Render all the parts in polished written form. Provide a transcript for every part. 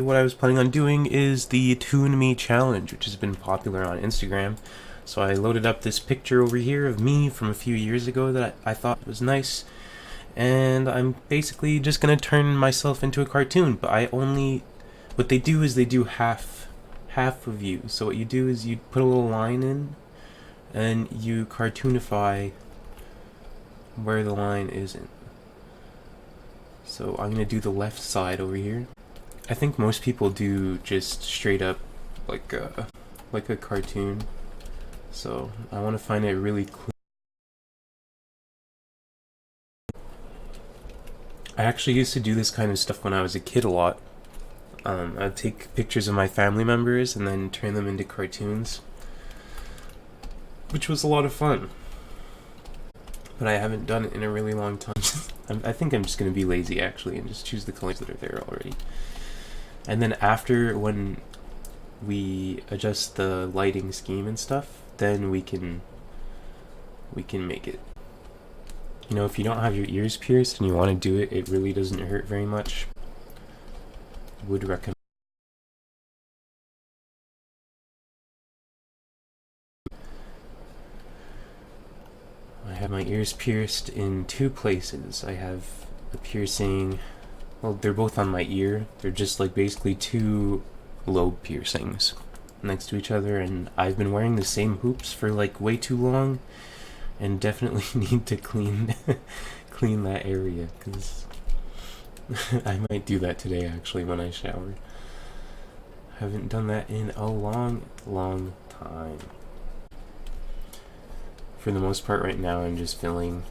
What I was planning on doing is the ToonMe challenge, which has been popular on Instagram. So I loaded up this picture over here of me from a few years ago that I thought was nice, and I'm basically just gonna turn myself into a cartoon. But what they do is they do half of you. So what you do is you put a little line in, and you cartoonify where the line isn't. So I'm gonna do the left side over here. I think most people do just straight up like a cartoon. So I want to find it really clean. I actually used to do this kind of stuff when I was a kid a lot. I'd take pictures of my family members and then turn them into cartoons, which was a lot of fun. But I haven't done it in a really long time. I think I'm just going to be lazy actually and just choose the colors that are there already. And then after, when we adjust the lighting scheme and stuff, then we can make it. You know, if you don't have your ears pierced and you want to do it, it really doesn't hurt very much. Would recommend. I have my ears pierced in 2 places. I have a piercing, well, they're both on my ear. They're just like basically 2 lobe piercings next to each other, and I've been wearing the same hoops for like way too long, and definitely need to clean that area, because I might do that today actually when I shower. Haven't done that in a long time. For the most part right now I'm just filling.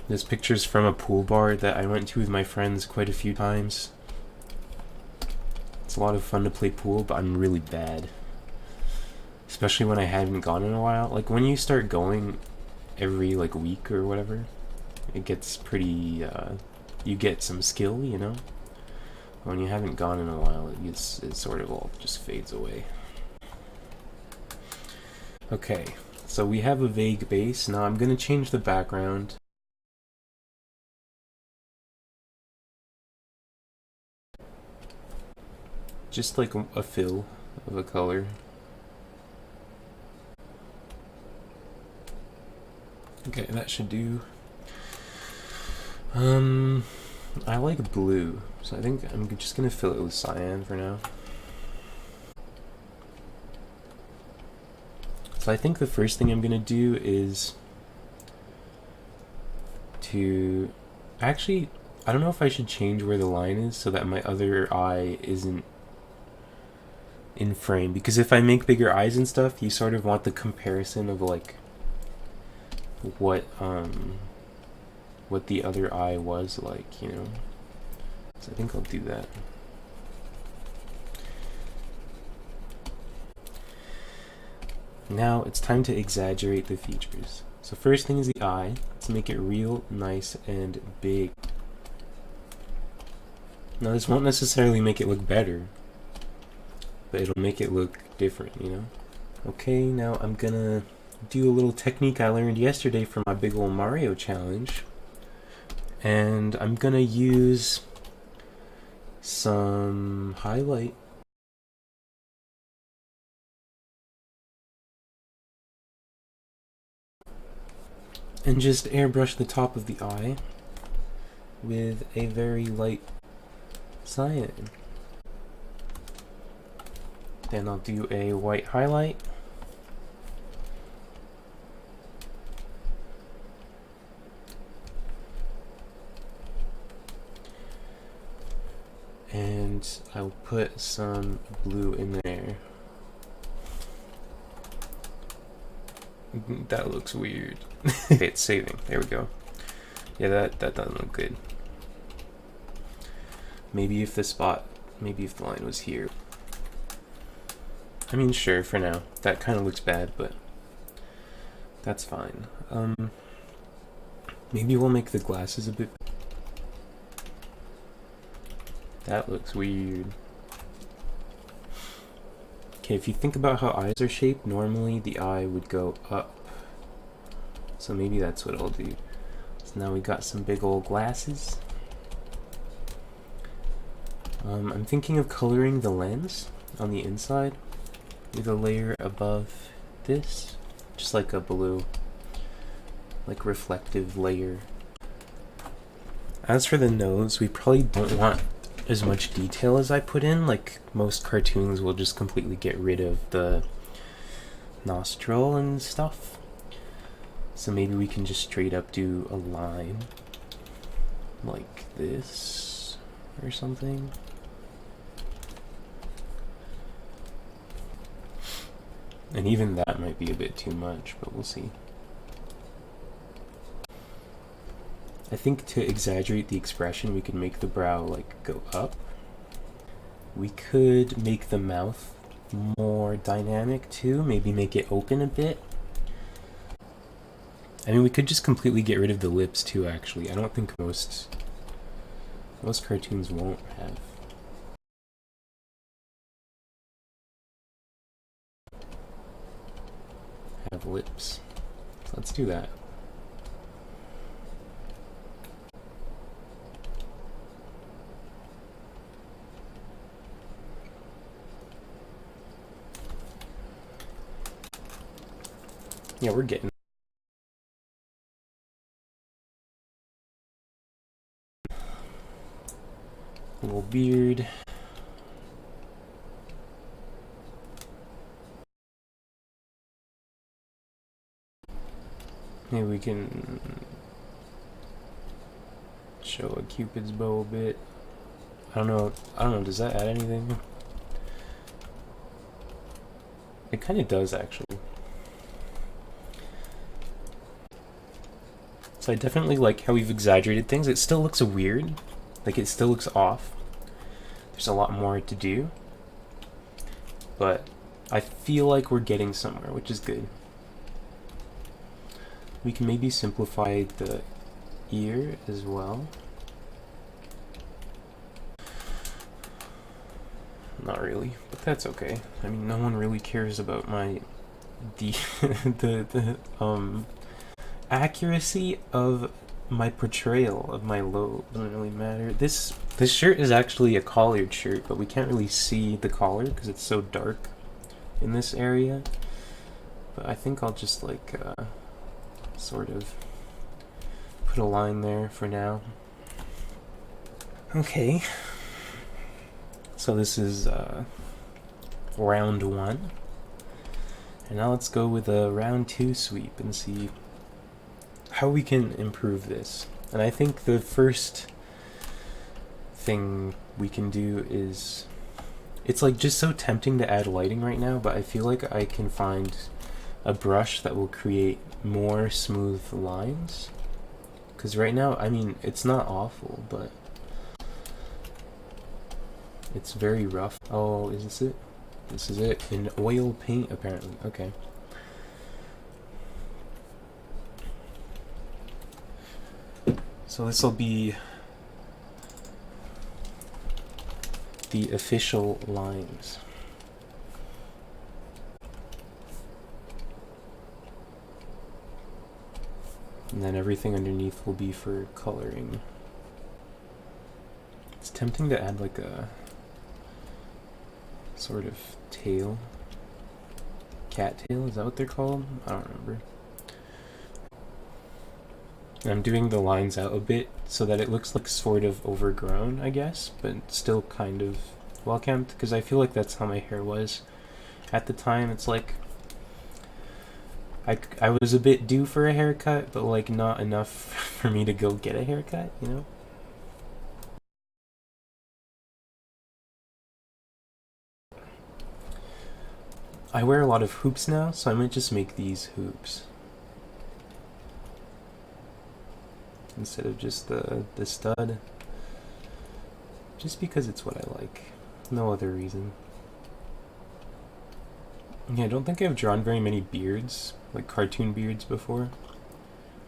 This picture's from a pool bar that I went to with my friends quite a few times. It's a lot of fun to play pool, but I'm really bad. Especially when I haven't gone in a while. Like when you start going every like week or whatever, it gets pretty, you get some skill, you know? When you haven't gone in a while, it sort of all just fades away. Okay, so we have a vague base. Now I'm gonna change the background. Just like a fill of a color. Okay, that should do. I like blue, so I think I'm just gonna fill it with cyan for now. So I think the first thing I'm gonna do is to actually, I don't know if I should change where the line is so that my other eye isn't in frame, because if I make bigger eyes and stuff, you sort of want the comparison of like what the other eye was like, you know. So I think I'll do that. Now it's time to exaggerate the features. So first thing is the eye. Let's make it real nice and big. Now this won't necessarily make it look better, but it'll make it look different, you know? Okay, now I'm gonna do a little technique I learned yesterday from my big ol' Mario challenge. And I'm gonna use some highlight. And just airbrush the top of the eye with a very light cyan. Then I'll do a white highlight. And I'll put some blue in there. That looks weird. Okay, it's saving. There we go. Yeah, that doesn't look good. Maybe if the line was here. I mean, sure, for now. That kind of looks bad, but that's fine. Maybe we'll make the glasses a bit. That looks weird. Okay, if you think about how eyes are shaped, normally the eye would go up. So maybe that's what I'll do. So now we got some big old glasses. I'm thinking of coloring the lens on the inside with a layer above this, just like a blue, like reflective layer. As for the nose, we probably don't want as much detail as I put in. Like most cartoons will just completely get rid of the nostril and stuff. So maybe we can just straight up do a line like this or something. And even that might be a bit too much, but we'll see. I think to exaggerate the expression, we could make the brow like go up. We could make the mouth more dynamic too, maybe make it open a bit. I mean, we could just completely get rid of the lips too, actually. I don't think most cartoons won't have lips. So let's do that. Yeah, we're getting a little beard. Maybe we can show a Cupid's bow a bit. I don't know, does that add anything? It kind of does, actually. So I definitely like how we've exaggerated things. It still looks weird. Like, it still looks off. There's a lot more to do. But I feel like we're getting somewhere, which is good. We can maybe simplify the ear as well. Not really, but that's okay. I mean, no one really cares about my the accuracy of my portrayal of my lobe. Doesn't really matter. This shirt is actually a collared shirt, but we can't really see the collar because it's so dark in this area. But I think I'll just like sort of put a line there for now. Okay. So this is round 1. And now let's go with a round 2 sweep and see how we can improve this. And I think the first thing we can do is, it's like just so tempting to add lighting right now, but I feel like I can find a brush that will create more smooth lines. Because right now, I mean, it's not awful, but it's very rough. Oh, is this it? This is it. In oil paint, apparently. Okay. So this will be the official lines. And then everything underneath will be for coloring. It's tempting to add like a sort of tail. Cat tail, is that what they're called? I don't remember. And I'm doing the lines out a bit so that it looks like sort of overgrown, I guess, but still kind of well kept, because I feel like that's how my hair was at the time. It's like I was a bit due for a haircut, but like not enough for me to go get a haircut, you know? I wear a lot of hoops now, so I might just make these hoops instead of just the stud, just because it's what I like, no other reason. Yeah, I don't think I've drawn very many beards, like cartoon beards, before.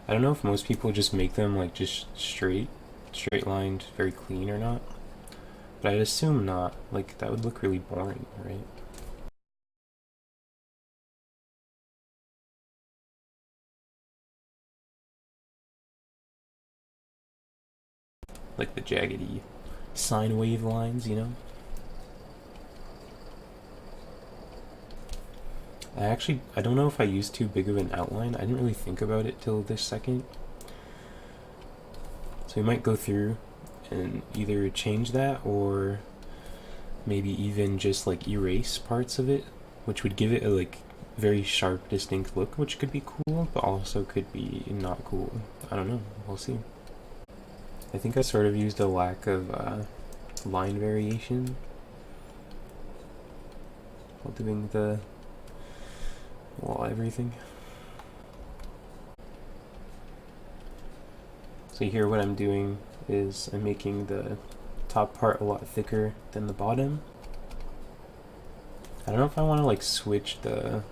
I don't know if most people just make them like just straight lined, very clean or not, but I'd assume not. Like, that would look really boring, right? like the jaggedy sine wave lines, you know? I don't know if I used too big of an outline. I didn't really think about it till this second. So we might go through and either change that or maybe even just like erase parts of it, which would give it a like very sharp, distinct look, which could be cool, but also could be not cool. I don't know. We'll see. I think I sort of used a lack of line variation while doing everything. So here what I'm doing is I'm making the top part a lot thicker than the bottom. I don't know if I want to like switch the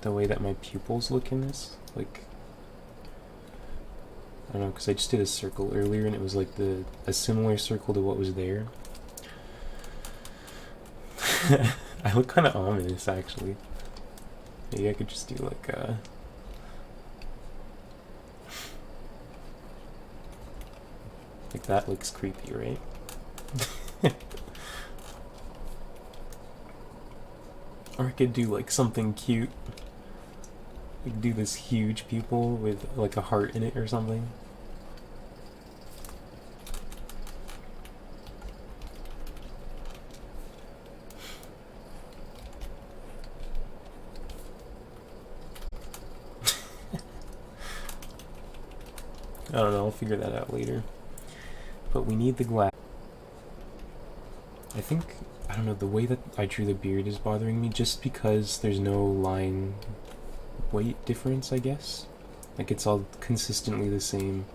way that my pupils look in this. Like, I don't know, because I just did a circle earlier and it was like a similar circle to what was there. I look kind of ominous, actually. Maybe I could just do like like that looks creepy, right? Or I could do like something cute. I could do this huge pupil with like a heart in it or something. I don't know, I'll figure that out later. But we need the glass. I think, I don't know, the way that I drew the beard is bothering me just because there's no line weight difference, I guess. Like it's all consistently the same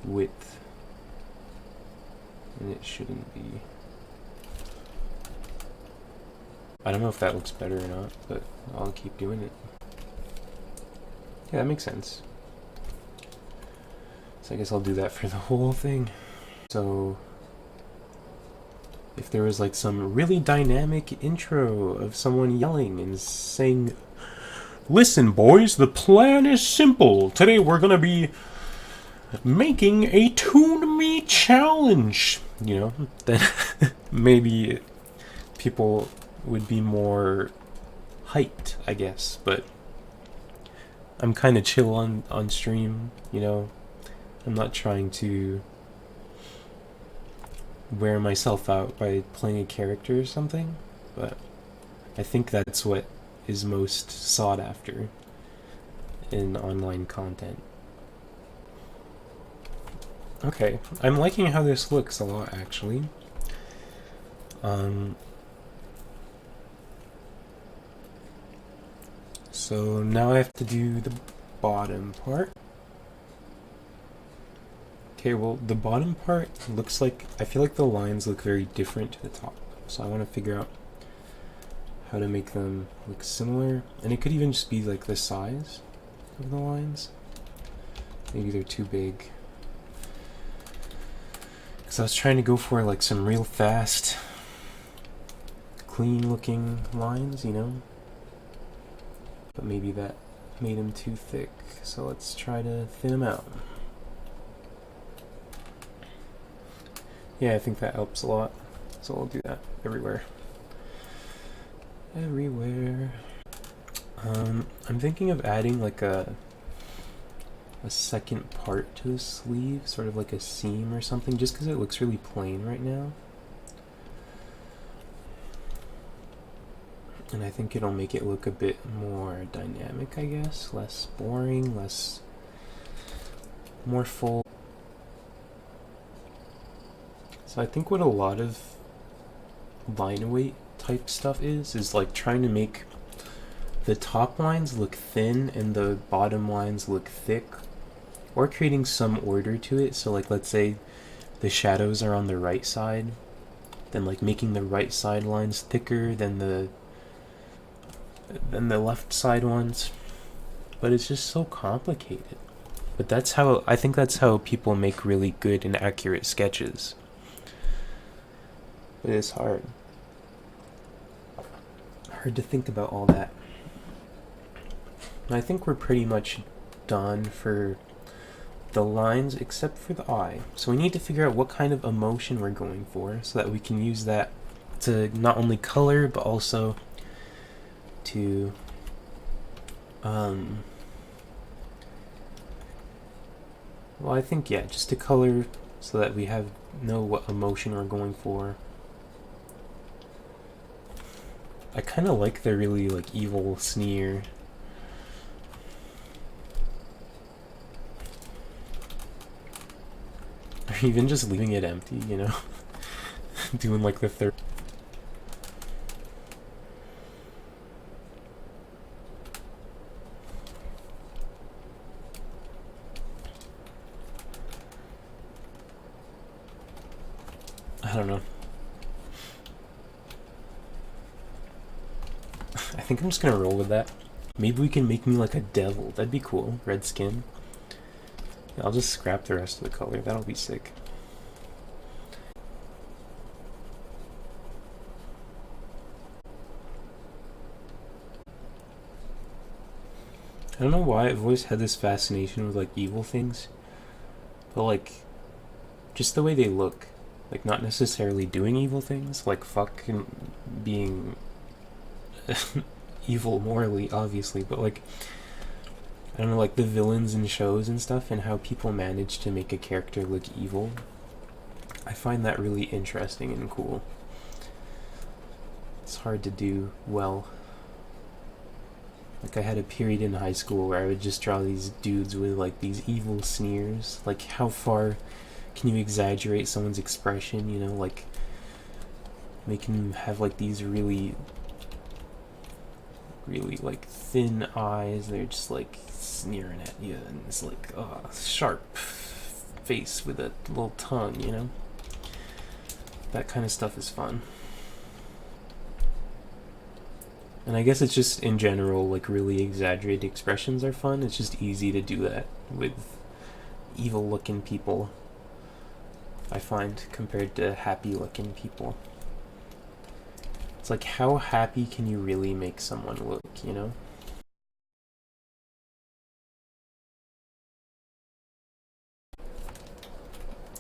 width. And it shouldn't be. I don't know if that looks better or not, but I'll keep doing it. Yeah, that makes sense. So I guess I'll do that for the whole thing. So if there was like some really dynamic intro of someone yelling and saying, "Listen boys, the plan is simple. Today we're gonna be making a ToonMe challenge," you know, then maybe people would be more hyped, I guess. But I'm kind of chill on stream, you know. I'm not trying to wear myself out by playing a character or something, but I think that's what is most sought after in online content. Okay, I'm liking how this looks a lot, actually. So now I have to do the bottom part. Okay, well, the bottom part looks like, I feel like the lines look very different to the top. So I want to figure out how to make them look similar. And it could even just be like the size of the lines. Maybe they're too big. Because I was trying to go for like some real fast, clean looking lines, you know? But maybe that made them too thick. So let's try to thin them out. Yeah, I think that helps a lot. So I'll do that everywhere. Everywhere. I'm thinking of adding like a second part to the sleeve, sort of like a seam or something, just because it looks really plain right now. And I think it'll make it look a bit more dynamic, I guess. Less boring, more full. So I think what a lot of line weight type stuff is like trying to make the top lines look thin and the bottom lines look thick, or creating some order to it. So like, let's say the shadows are on the right side, then like making the right side lines thicker than the left side ones. But it's just so complicated. But I think that's how people make really good and accurate sketches. But it's hard to think about all that. I think we're pretty much done for the lines except for the eye. So we need to figure out what kind of emotion we're going for so that we can use that to not only color but also to well, I think, yeah, just to color so that we know what emotion we're going for. I kind of like the really like evil sneer. Or even just leaving it empty, you know? Doing like the third. I don't know. I think I'm just gonna roll with that. Maybe we can make me like a devil. That'd be cool. Red skin. I'll just scrap the rest of the color. That'll be sick. I don't know why I've always had this fascination with like evil things, but like just the way they look, like not necessarily doing evil things, like fucking being evil morally, obviously, but like I don't know, like the villains in shows and stuff and how people manage to make a character look evil. I find that really interesting and cool. It's hard to do well. Like I had a period in high school where I would just draw these dudes with like these evil sneers. Like how far can you exaggerate someone's expression, you know, like making them have like these really like thin eyes. They're just like sneering at you and it's like sharp face with a little tongue, you know. That kind of stuff is fun. And I guess it's just in general, like really exaggerated expressions are fun. It's just easy to do that with evil looking people, I find, compared to happy looking people. It's like, how happy can you really make someone look, you know?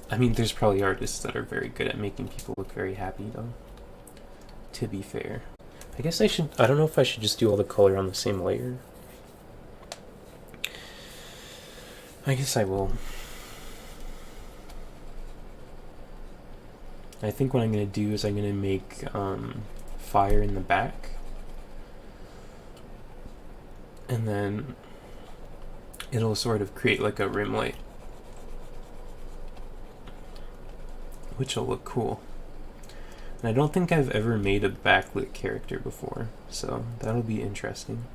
I mean, there's probably artists that are very good at making people look very happy, though, to be fair. I guess I don't know if I should just do all the color on the same layer. I guess I will. I think what I'm going to do is I'm going to make fire in the back. And then it'll sort of create like a rim light, which will look cool. And I don't think I've ever made a backlit character before, so that'll be interesting.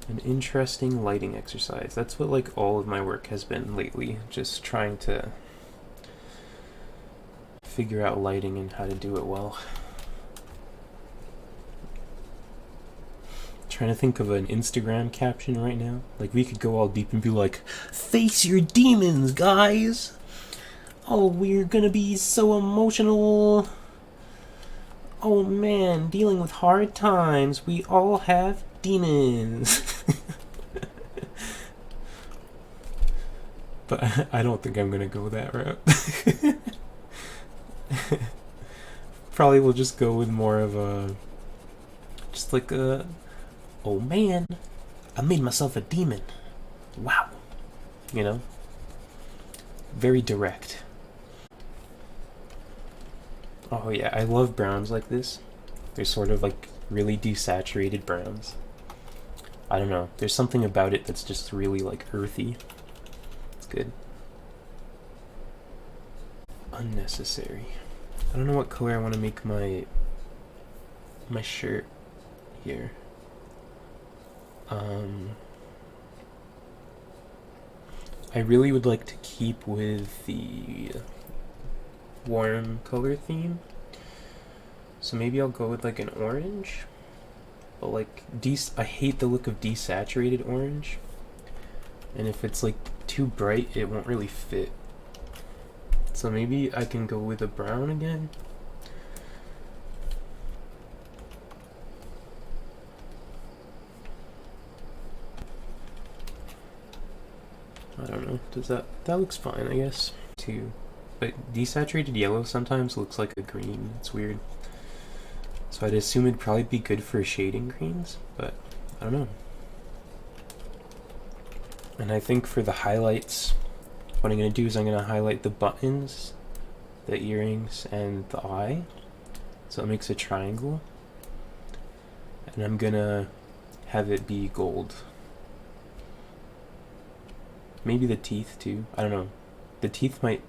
An interesting lighting exercise. That's what like all of my work has been lately, just trying to figure out lighting and how to do it well. Trying to think of an Instagram caption right now. Like we could go all deep and be like, "Face your demons, guys! Oh, we're gonna be so emotional. Oh man, dealing with hard times. We all have demons." But I don't think I'm gonna go that route. Probably we'll just go with more of a, just like a, "Oh man, I made myself a demon. Wow." You know? Very direct. Oh yeah, I love browns like this. They're sort of like really desaturated browns. I don't know, there's something about it that's just really like earthy. It's good. Unnecessary. I don't know what color I want to make my shirt here. I really would like to keep with the warm color theme, so maybe I'll go with like an orange, but like I hate the look of desaturated orange, and if it's like too bright it won't really fit, so maybe I can go with a brown again. I don't know. Does that looks fine, I guess, too. But desaturated yellow sometimes looks like a green. It's weird. So I'd assume it'd probably be good for shading greens, but I don't know. And I think for the highlights, what I'm going to do is I'm going to highlight the buttons, the earrings, and the eye. So it makes a triangle. And I'm going to have it be gold. Maybe the teeth too. I don't know. The teeth might...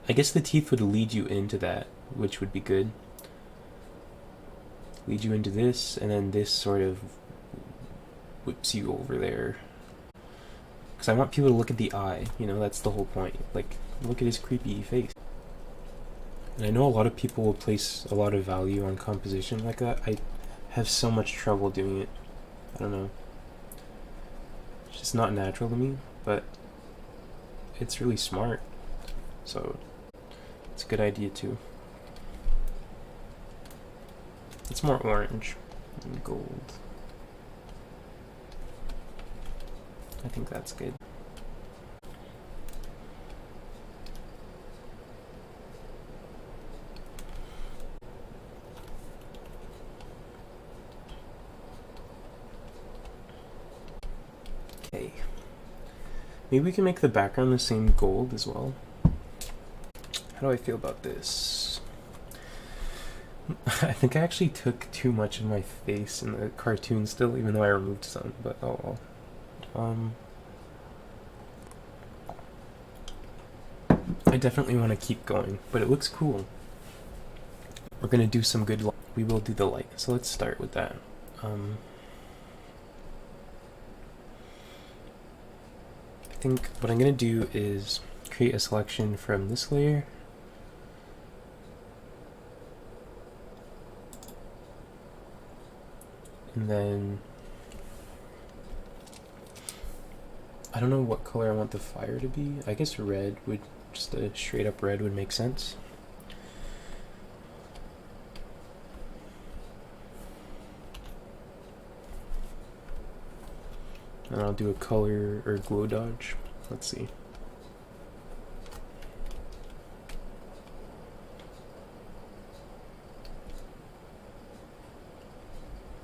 I guess the teeth would lead you into that, which would be good. Lead you into this, and then this sort of whips you over there. Because I want people to look at the eye, you know, that's the whole point. Like, look at his creepy face. And I know a lot of people will place a lot of value on composition like that. I have so much trouble doing it. I don't know. It's just not natural to me, but it's really smart. So, it's a good idea too. It's more orange and gold. I think that's good. Okay. Maybe we can make the background the same gold as well. How do I feel about this? I think I actually took too much of my face in the cartoon still, even though I removed some, but oh well. I definitely want to keep going, but it looks cool. We're gonna do some good light. We will do the light, so let's start with that. I think what I'm gonna do is create a selection from this layer. And then I don't know what color I want the fire to be. I guess red would, just a straight up red would make sense. And I'll do a color or glow dodge. Let's see.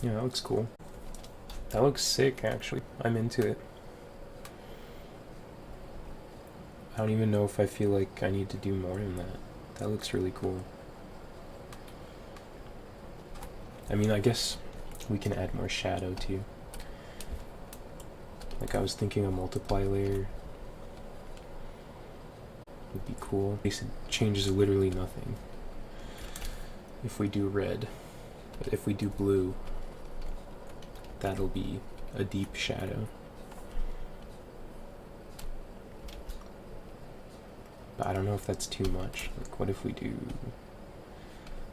Yeah, that looks cool. That looks sick, actually. I'm into it. I don't even know if I feel like I need to do more than that. That looks really cool. I mean, I guess we can add more shadow too. Like I was thinking a multiply layer would be cool. At least it changes literally nothing if we do red. But if we do blue, that'll be a deep shadow. But I don't know if that's too much. Like, what if we do...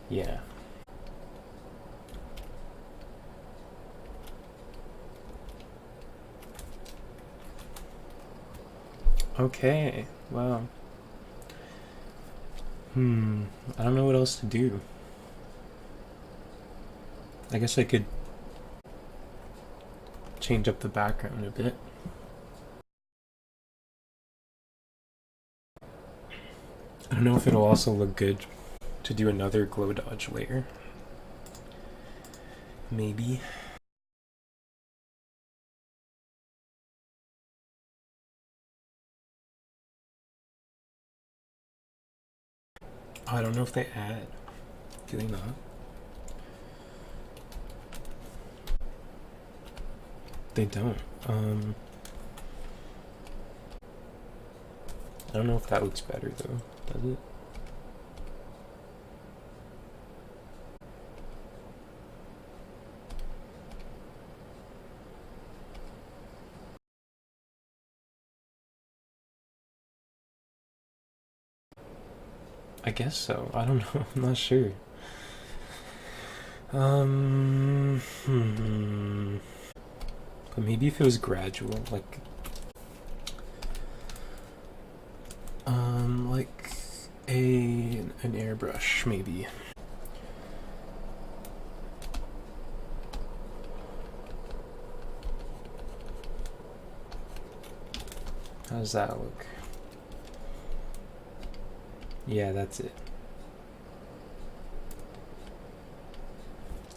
Yeah. Okay, wow. I don't know what else to do. I guess I could change up the background a bit. I don't know if it'll also look good to do another glow dodge layer. Maybe. Oh, I don't know if they add. Do they not? They don't. I don't know if that looks better though, does it? I guess so. I don't know. I'm not sure. But maybe if it was gradual, like an airbrush, maybe. How does that look? Yeah, that's it.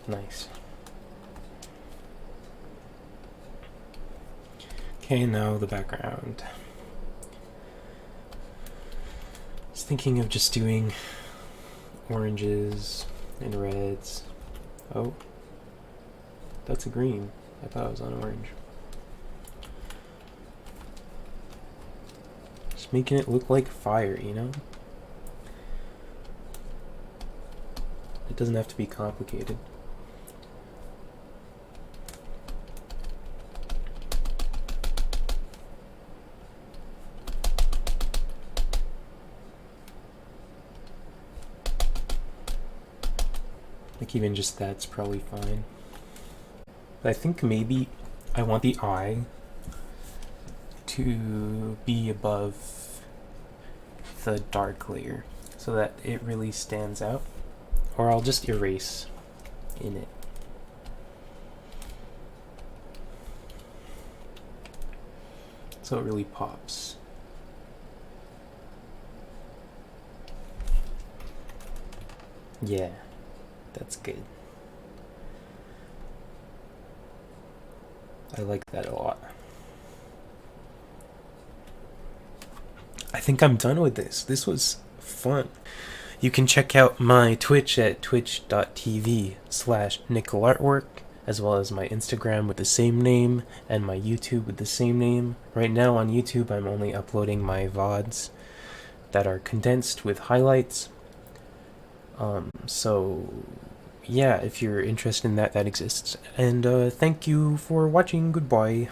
Nice. Okay, now the background. I was thinking of just doing oranges and reds. Oh, that's a green. I thought it was on orange. Just making it look like fire, you know? It doesn't have to be complicated. Like even just that's probably fine. But I think maybe I want the eye to be above the dark layer so that it really stands out. Or I'll just erase in it. So it really pops. Yeah, that's good. I like that a lot. I think I'm done with this. This was fun. You can check out my Twitch at twitch.tv/nickelartwork, as well as my Instagram with the same name, and my YouTube with the same name. Right now on YouTube, I'm only uploading my VODs that are condensed with highlights. So yeah, if you're interested in that, that exists. And thank you for watching. Goodbye.